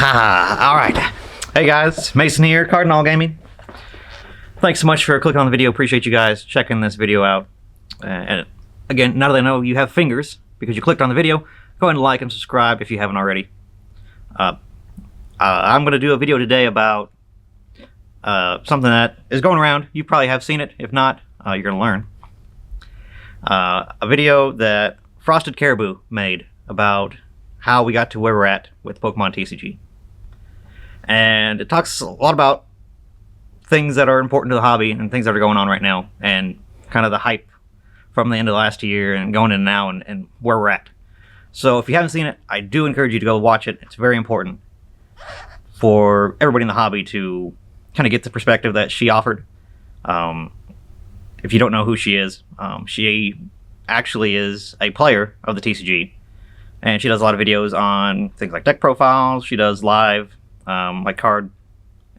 Alright. Hey guys, Mason here, Cardinal Gaming. Thanks so much for clicking on the video. Appreciate you guys checking this video out. And again, now that I know you have fingers because you clicked on the video, go ahead and like and subscribe if you haven't already. I'm going to do a video today about something that is going around. You probably have seen it. If not, you're going to learn. A video that Frosted Caribou made about how we got to where we're at with Pokemon TCG. And it talks a lot about things that are important to the hobby and things that are going on right now, and kind of the hype from the end of last year and going in now and where we're at. So if you haven't seen it, I do encourage you to go watch it. It's very important for everybody in the hobby to kind of get the perspective that she offered. If you don't know who she actually is a player of the TCG. And she does a lot of videos on things like deck profiles. She does live, like card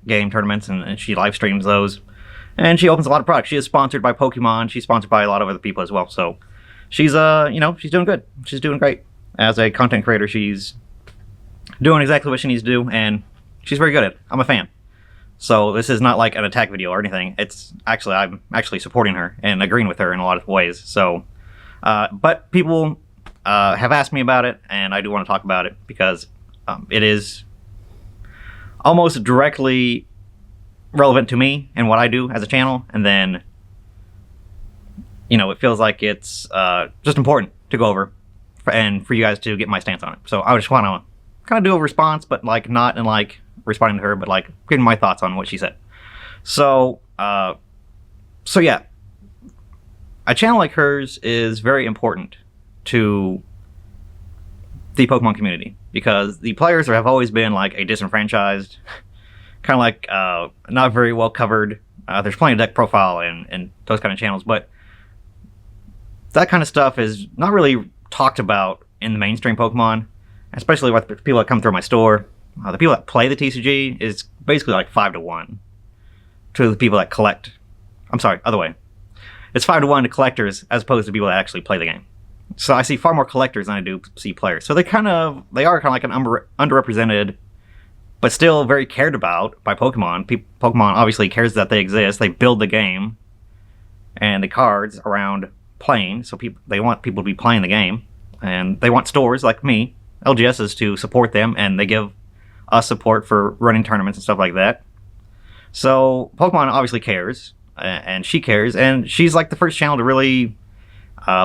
game tournaments, and she live streams those. And she opens a lot of products. She is sponsored by Pokemon. She's sponsored by a lot of other people as well. So she's, she's doing good. She's doing great. As a content creator, she's doing exactly what she needs to do, and she's very good at it. I'm a fan. So this is not like an attack video or anything. It's actually, I'm actually supporting her and agreeing with her in a lot of ways. So, but people have asked me about it, and I do want to talk about it because it is almost directly relevant to me and what I do as a channel, and then it feels like it's just important to go over and for you guys to get my stance on it. So I just want to kind of do a response, but like not in like responding to her, but like getting my thoughts on what she said. So yeah, a channel like hers is very important to the Pokemon community because the players have always been like a disenfranchised, kind of like not very well covered. There's plenty of deck profile and those kind of channels, but that kind of stuff is not really talked about in the mainstream Pokemon, especially with the people that come through my store. The people that play the TCG is basically like 5-1 to the people that collect. I'm sorry, other way. It's 5-1 to collectors as opposed to people that actually play the game. So I see far more collectors than I do see players. So they are kind of like an underrepresented, but still very cared about by Pokemon. Pokemon obviously cares that they exist. They build the game and the cards around playing. So they want people to be playing the game, and they want stores like me, LGSs, to support them, and they give us support for running tournaments and stuff like that. So Pokemon obviously cares, and she cares, and she's like the first channel to really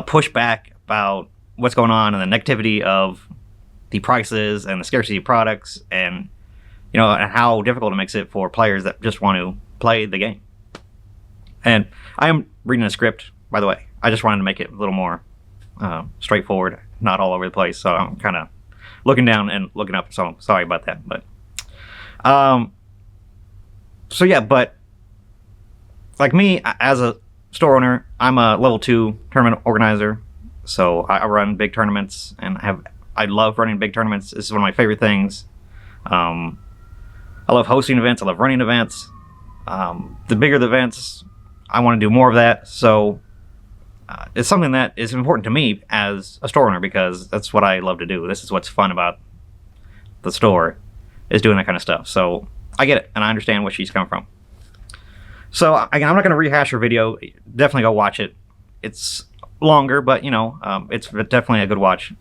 push back about what's going on and the negativity of the prices and the scarcity of products, and and how difficult it makes it for players that just want to play the game. And I am reading a script, by the way. I just wanted to make it a little more straightforward, not all over the place. So I'm kind of looking down and looking up. So I'm sorry about that. But so yeah, but like me as a store owner, I'm a level 2 tournament organizer. So I run big tournaments, and I love running big tournaments. This is one of my favorite things. I love hosting events. I love running events. The bigger the events, I want to do more of that. So it's something that is important to me as a store owner because that's what I love to do. This is what's fun about the store, is doing that kind of stuff. So I get it, and I understand where she's coming from. So again, I'm not going to rehash her video. Definitely go watch it. It's longer, but it's definitely a good watch,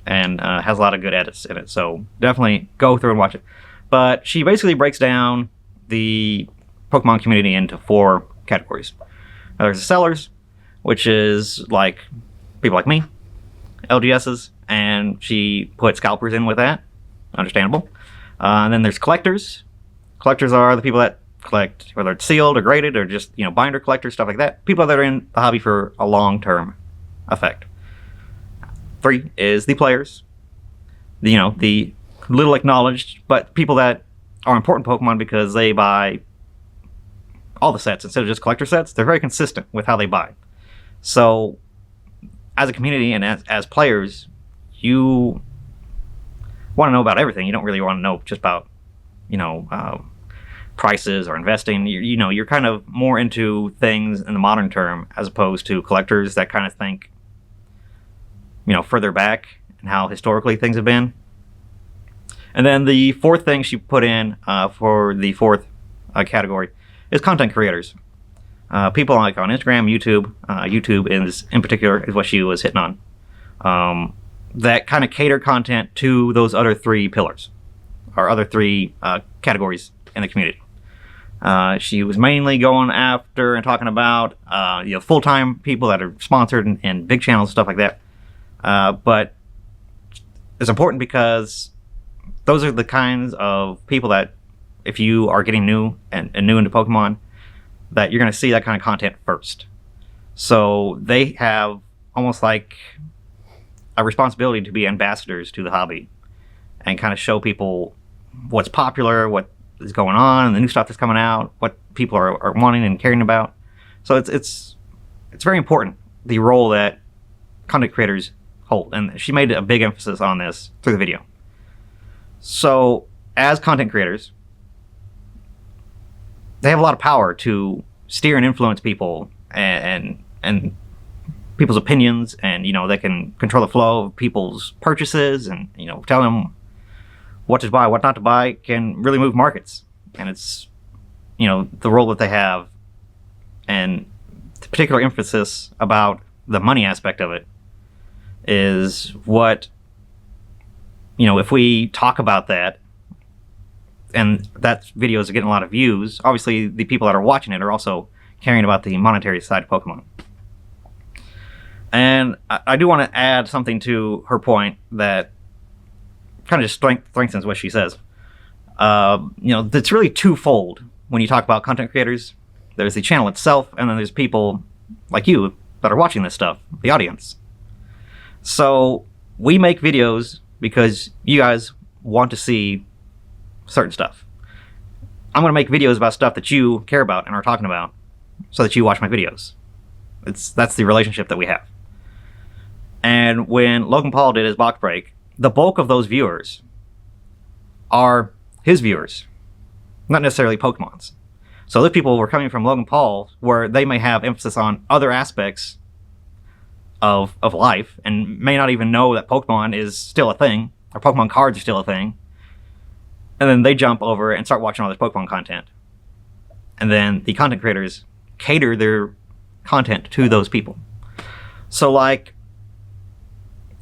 and has a lot of good edits in it. So definitely go through and watch it. But she basically breaks down the Pokemon community into 4 categories. Now, there's the sellers, which is like people like me, LGSs, and she put scalpers in with that. Understandable. And then there's collectors. Collectors are the people that collect, whether it's sealed or graded or just binder collectors, stuff like that. People that are in the hobby for a long-term effect. 3 is the players. The little acknowledged, but people that are important Pokemon because they buy all the sets instead of just collector sets. They're very consistent with how they buy. So as a community and as players, you want to know about everything. You don't really want to know just about prices or investing. You're kind of more into things in the modern term as opposed to collectors that kind of think further back and how historically things have been. And then the fourth thing she put in for the fourth category is content creators. People like on Instagram, YouTube. YouTube is in particular is what she was hitting on. That kind of cater content to those other three pillars, or other three categories in the community. She was mainly going after and talking about full-time people that are sponsored and big channels, stuff like that. But it's important because those are the kinds of people that, if you are getting new and new into Pokemon, that you're going to see that kind of content first. So they have almost like a responsibility to be ambassadors to the hobby and kind of show people what's popular, what is going on, the new stuff that's coming out, what people are wanting and caring about. So it's very important, the role that content creators hold. And she made a big emphasis on this through the video. So as content creators, they have a lot of power to steer and influence people and people's opinions, and they can control the flow of people's purchases, and tell them what to buy, what not to buy, can really move markets. And it's the role that they have, and the particular emphasis about the money aspect of it is what if we talk about that, and that video is getting a lot of views, obviously the people that are watching it are also caring about the monetary side of Pokemon. And I do want to add something to her point that kind of just strengthens what she says. It's really twofold when you talk about content creators. There's the channel itself, and then there's people like you that are watching this stuff, the audience. So we make videos because you guys want to see certain stuff. I'm going to make videos about stuff that you care about and are talking about so that you watch my videos. That's the relationship that we have. And when Logan Paul did his box break, the bulk of those viewers are his viewers, not necessarily Pokemon's. So those people were coming from Logan Paul, where they may have emphasis on other aspects of life and may not even know that Pokemon is still a thing, or Pokemon cards are still a thing. And then they jump over and start watching all this Pokemon content. And then the content creators cater their content to those people. So like,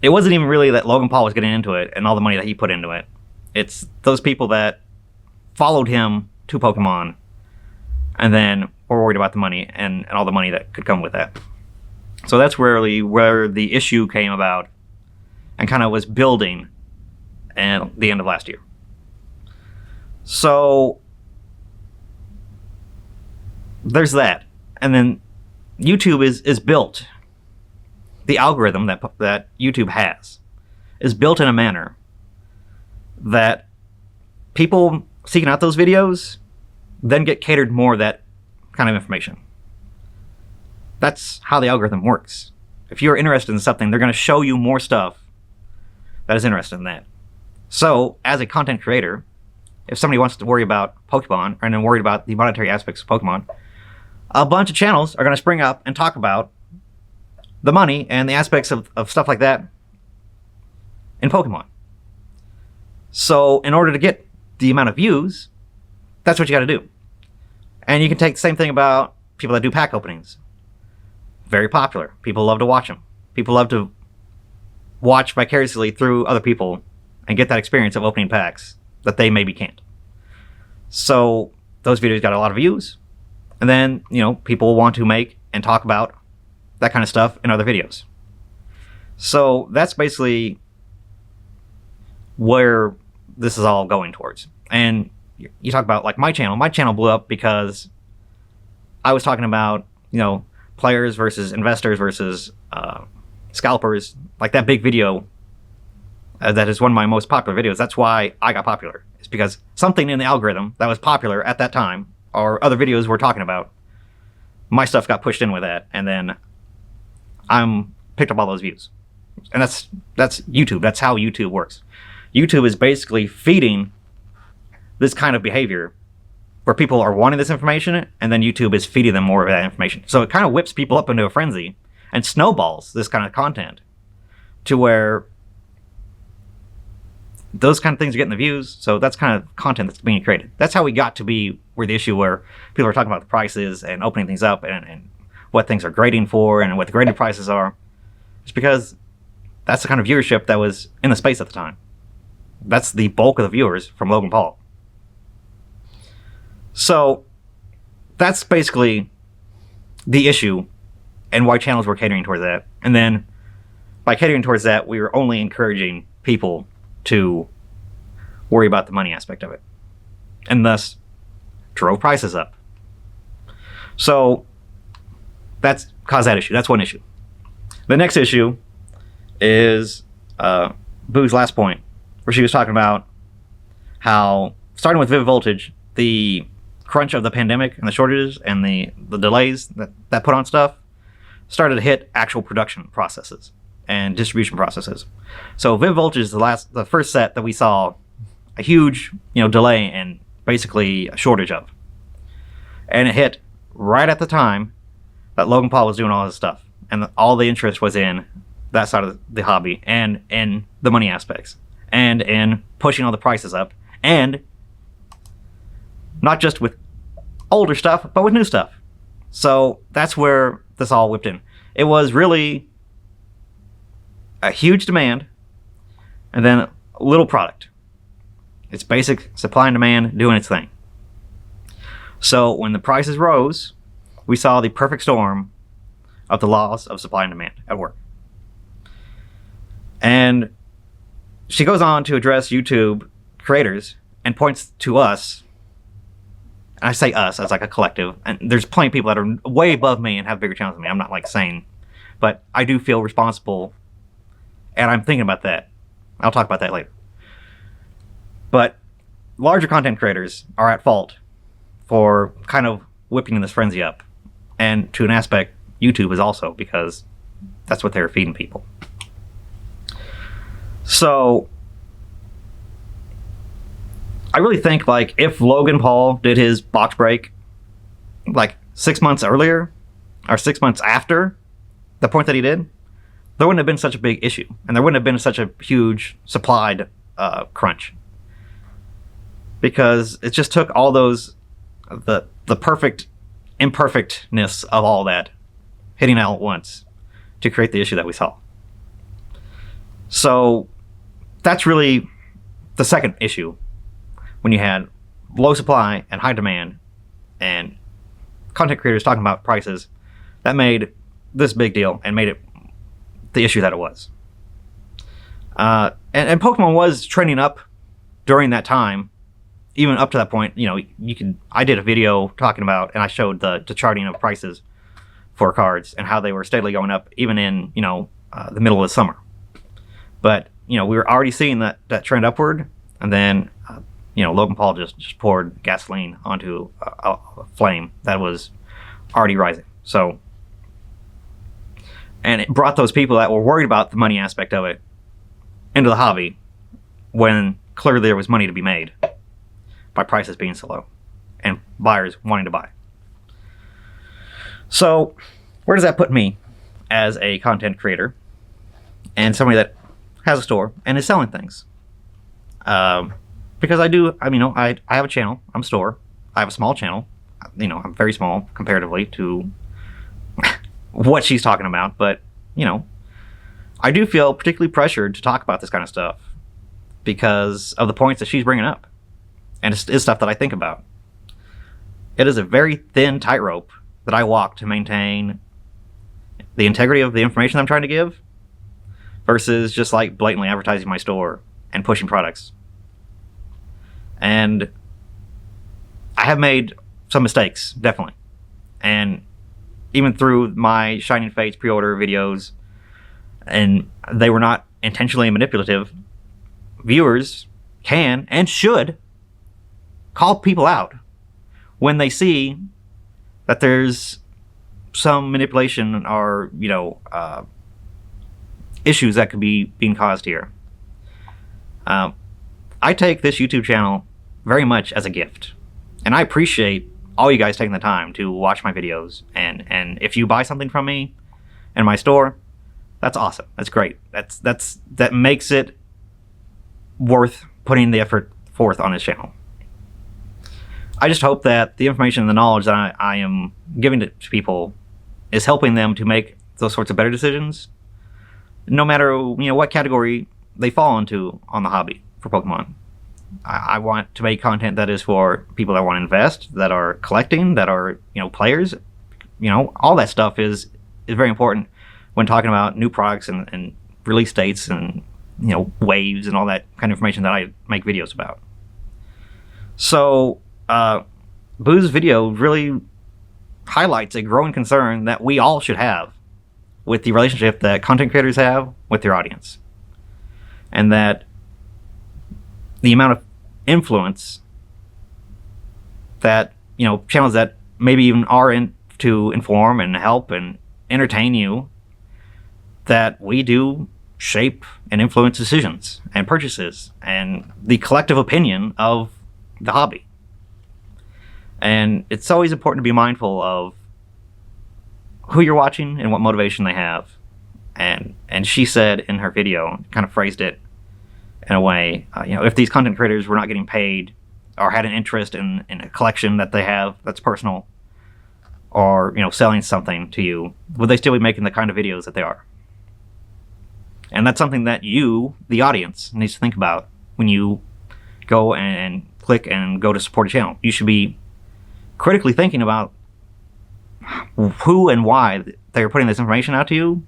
it wasn't even really that Logan Paul was getting into it and all the money that he put into it. It's those people that followed him to Pokemon and then were worried about the money and all the money that could come with that. So that's really where the issue came about and kind of was building at the end of last year. So there's that. And then YouTube is built. The algorithm that YouTube has is built in a manner that people seeking out those videos then get catered more of that kind of information. That's how the algorithm works. If you're interested in something, they're going to show you more stuff that is interested in that. So, as a content creator, if somebody wants to worry about Pokemon and then worried about the monetary aspects of Pokemon, a bunch of channels are going to spring up and talk about the money and the aspects of stuff like that in Pokemon. So in order to get the amount of views, that's what you got to do. And you can take the same thing about people that do pack openings. Very popular. People love to watch them. People love to watch vicariously through other people and get that experience of opening packs that they maybe can't. So those videos got a lot of views. And then, people want to make and talk about that kind of stuff in other videos. So that's basically where this is all going towards. And you talk about like my channel blew up because I was talking about, players versus investors versus scalpers, like that big video that is one of my most popular videos. That's why I got popular. It's because something in the algorithm that was popular at that time, or other videos we're talking about, my stuff got pushed in with that, and then I'm picked up all those views. And that's YouTube. That's how YouTube works. YouTube is basically feeding this kind of behavior where people are wanting this information, and then YouTube is feeding them more of that information. So it kind of whips people up into a frenzy and snowballs this kind of content to where those kind of things are getting the views. So that's kind of content that's being created. That's how we got to be where the issue where people are talking about the prices and opening things up and what things are grading for and what the graded prices are. It's because that's the kind of viewership that was in the space at the time. That's the bulk of the viewers from Logan Paul. So that's basically the issue and why channels were catering towards that. And then by catering towards that, we were only encouraging people to worry about the money aspect of it, and thus drove prices up. So that's caused that issue. That's one issue. The next issue is Boo's last point, where she was talking about how, starting with Vivid Voltage, the crunch of the pandemic and the shortages and the delays that put on stuff started to hit actual production processes and distribution processes. So Vivid Voltage is the first set that we saw a huge delay and basically a shortage of. And it hit right at the time that Logan Paul was doing all his stuff. And all the interest was in that side of the hobby and in the money aspects and in pushing all the prices up, and not just with older stuff, but with new stuff. So that's where this all whipped in. It was really a huge demand and then a little product. It's basic supply and demand doing its thing. So when the prices rose, we saw the perfect storm of the laws of supply and demand at work. And she goes on to address YouTube creators and points to us. And I say us as like a collective, and there's plenty of people that are way above me and have bigger channels than me. I'm not like saying, but I do feel responsible, and I'm thinking about that. I'll talk about that later. But larger content creators are at fault for kind of whipping this frenzy up. And to an aspect, YouTube is also, because that's what they're feeding people. So I really think, like, if Logan Paul did his box break like 6 months earlier or 6 months after the point that he did, there wouldn't have been such a big issue, and there wouldn't have been such a huge supplied crunch, because it just took all those the perfect imperfectness of all that hitting all at once to create the issue that we saw. So that's really the second issue. When you had low supply and high demand and content creators talking about prices, that made this big deal and made it the issue that it was. And Pokemon was trending up during that time, even up to that point. I did a video talking about, and I showed the charting of prices for cards and how they were steadily going up, even in the middle of the summer. But we were already seeing that trend upward, and then Logan Paul just poured gasoline onto a flame that was already rising. So, and it brought those people that were worried about the money aspect of it into the hobby, when clearly there was money to be made by prices being so low and buyers wanting to buy. So where does that put me as a content creator and somebody that has a store and is selling things? Because I have a channel. I'm a store. I have a small channel. I'm very small comparatively to what she's talking about. But, I do feel particularly pressured to talk about this kind of stuff because of the points that she's bringing up. And it's stuff that I think about. It is a very thin tightrope that I walk to maintain the integrity of the information I'm trying to give versus just like blatantly advertising my store and pushing products. And I have made some mistakes, definitely. And even through my Shining Fates pre-order videos, and they were not intentionally manipulative, viewers can and should call people out when they see that there's some manipulation or, issues that could be being caused here. I take this YouTube channel very much as a gift, and I appreciate all you guys taking the time to watch my videos, and if you buy something from me in my store, that's awesome. That's great. That makes it worth putting the effort forth on his channel. I just hope that the information and the knowledge that I am giving to people is helping them to make those sorts of better decisions, no matter what category they fall into on the hobby for Pokemon. I want to make content that is for people that want to invest, that are collecting, that are players. All that stuff is very important when talking about new products and release dates and waves and all that kind of information that I make videos about. So Boo's video really highlights a growing concern that we all should have with the relationship that content creators have with their audience, and that the amount of influence that channels that maybe even are in to inform and help and entertain you, that we do shape and influence decisions and purchases and the collective opinion of the hobby. And it's always important to be mindful of who you're watching and what motivation they have. And she said in her video, kind of phrased it in a way, if these content creators were not getting paid or had an interest in a collection that they have that's personal, or selling something to you, would they still be making the kind of videos that they are? And that's something that you, the audience, needs to think about when you go and click and go to support a channel. You should be critically thinking about who and why they're putting this information out to you,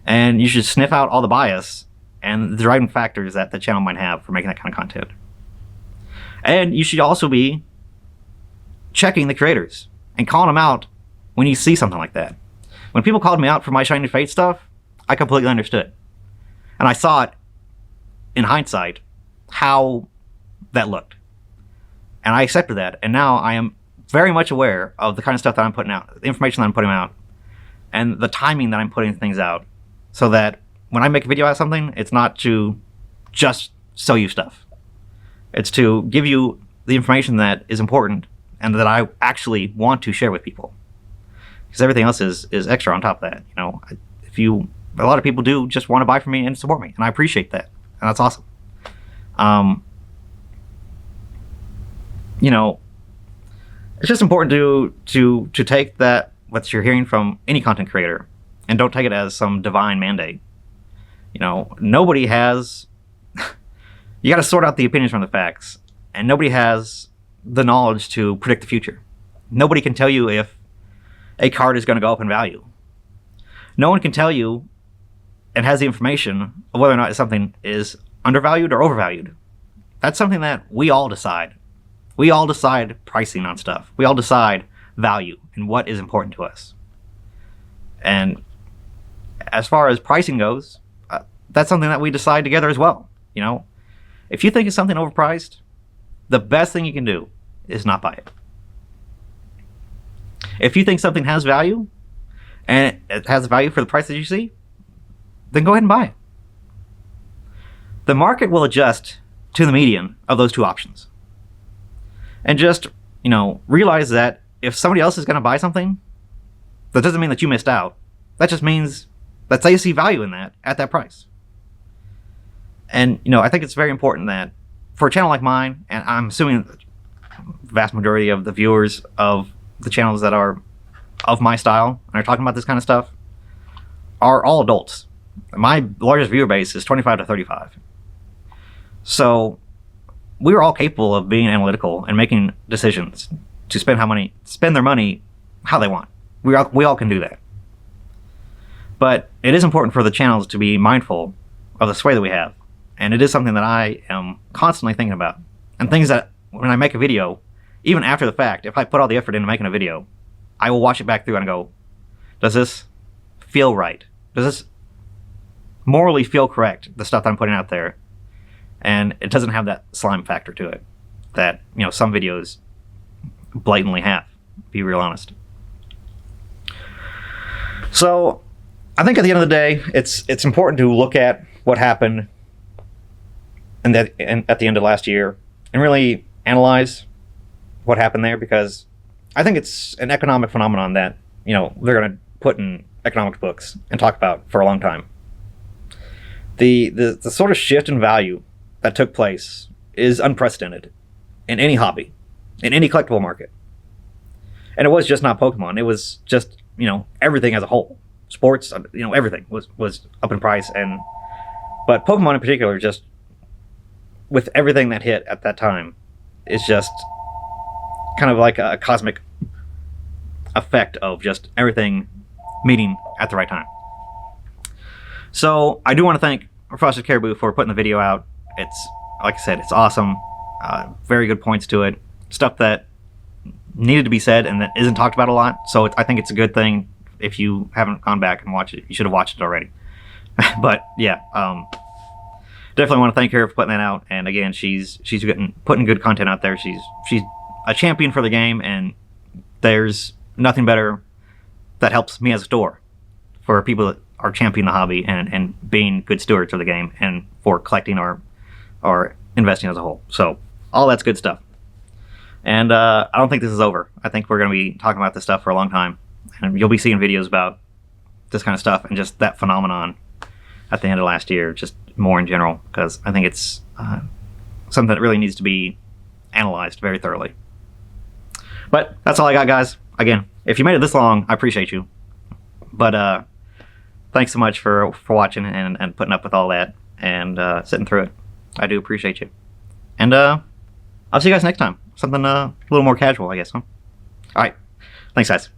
and you should sniff out all the bias and the driving factors that the channel might have for making that kind of content. And you should also be checking the creators and calling them out when you see something like that. When people called me out for my Shiny Fate stuff, I completely understood. And I saw it in hindsight how that looked. And I accepted that. And now I am very much aware of the kind of stuff that I'm putting out, the information that I'm putting out, and the timing that I'm putting things out, so that when I make a video about something, it's not to just sell you stuff. It's to give you the information that is important and that I actually want to share with people. Because everything else is extra on top of that. A lot of people do just want to buy from me and support me, and I appreciate that, and that's awesome. It's just important to take that, what you're hearing from any content creator, and don't take it as some divine mandate. Nobody has. You got to sort out the opinions from the facts, and nobody has the knowledge to predict the future. Nobody can tell you if a card is going to go up in value. No one can tell you and has the information of whether or not something is undervalued or overvalued. That's something that we all decide. We all decide pricing on stuff. We all decide value and what is important to us. And as far as pricing goes, that's something that we decide together as well. If you think it's something overpriced, the best thing you can do is not buy it. If you think something has value, and it has value for the price that you see, then go ahead and buy it. The market will adjust to the median of those two options. And just, realize that if somebody else is going to buy something, that doesn't mean that you missed out. That just means that they see value in that at that price. And, I think it's very important that for a channel like mine, and I'm assuming the vast majority of the viewers of the channels that are of my style and are talking about this kind of stuff are all adults. My largest viewer base is 25 to 35. So we are all capable of being analytical and making decisions to spend their money how they want. We all can do that. But it is important for the channels to be mindful of the sway that we have. And it is something that I am constantly thinking about. And things that when I make a video, even after the fact, if I put all the effort into making a video, I will watch it back through and go, does this feel right? Does this morally feel correct, the stuff that I'm putting out there? And it doesn't have that slime factor to it that, some videos blatantly have, to be real honest. So I think at the end of the day, it's important to look at what happened and at the end of last year and really analyze what happened there, because I think it's an economic phenomenon that, they're going to put in economics books and talk about for a long time. The sort of shift in value that took place is unprecedented in any hobby, in any collectible market. And it was just not Pokemon. It was just, you know, everything as a whole. Sports, you know, everything was up in price. But Pokemon in particular, just with everything that hit at that time, is just kind of like a cosmic effect of just everything meeting at the right time. So I do want to thank Frosted Caribou for putting the video out. It's, like I said, it's awesome. Very good points to it. Stuff that needed to be said and that isn't talked about a lot. So I think it's a good thing. If you haven't gone back and watched it, you should have watched it already. But yeah, definitely want to thank her for putting that out. And again, she's putting good content out there. She's a champion for the game, and there's nothing better that helps me as a store for people that are championing the hobby and being good stewards of the game and for collecting or investing as a whole. So all that's good stuff. And I don't think this is over. I think we're going to be talking about this stuff for a long time. And you'll be seeing videos about this kind of stuff and just that phenomenon at the end of last year, just more in general, because I think it's something that really needs to be analyzed very thoroughly. But that's all I got, guys. Again, if you made it this long, I appreciate you. But thanks so much for watching and putting up with all that and sitting through it. I do appreciate you. And I'll see you guys next time. Something a little more casual, I guess, huh? All right. Thanks, guys.